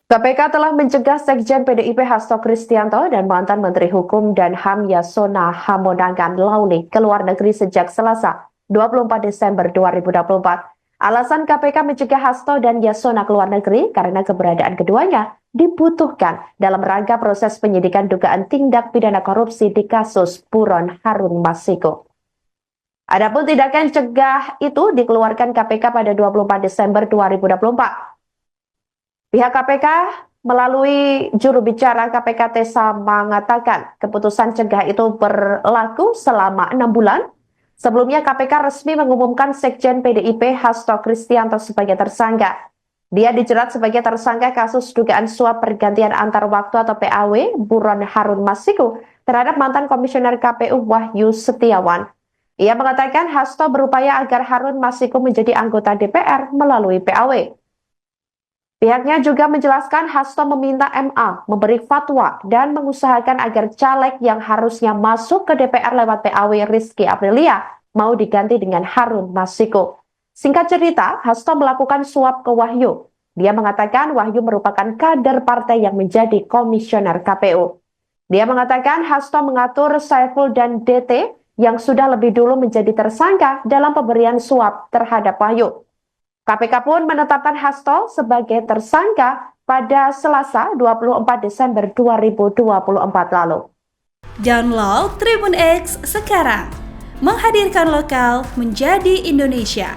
KPK telah mencegah Sekjen PDIP Hasto Kristianto dan mantan Menteri Hukum dan HAM Yasona Hamonangan Lauli ke luar negeri sejak Selasa, 24 Desember 2024. Alasan KPK mencegah Hasto dan Yasona ke luar negeri karena keberadaan keduanya dibutuhkan dalam rangka proses penyidikan dugaan tindak pidana korupsi di kasus Buron Harun Masiku. Adapun tindakan cegah itu dikeluarkan KPK pada 24 Desember 2024. Pihak KPK melalui juru bicara KPK Tessa mengatakan keputusan cegah itu berlaku selama 6 bulan. Sebelumnya KPK resmi mengumumkan Sekjen PDIP Hasto Kristianto sebagai tersangka. Dia dijerat sebagai tersangka kasus dugaan suap pergantian antar waktu atau PAW Buron Harun Masiku terhadap mantan Komisioner KPU Wahyu Setiawan. Ia mengatakan Hasto berupaya agar Harun Masiku menjadi anggota DPR melalui PAW. Pihaknya juga menjelaskan Hasto meminta MA memberi fatwa dan mengusahakan agar caleg yang harusnya masuk ke DPR lewat PAW Rizky Aprilia mau diganti dengan Harun Masiku. Singkat cerita, Hasto melakukan suap ke Wahyu. Dia mengatakan Wahyu merupakan kader partai yang menjadi komisioner KPU. Dia mengatakan Hasto mengatur Saiful dan DT yang sudah lebih dulu menjadi tersangka dalam pemberian suap terhadap Wahyu. KPK pun menetapkan Hasto sebagai tersangka pada Selasa 24 Desember 2024 lalu. Download Tribun X sekarang, menghadirkan lokal menjadi Indonesia.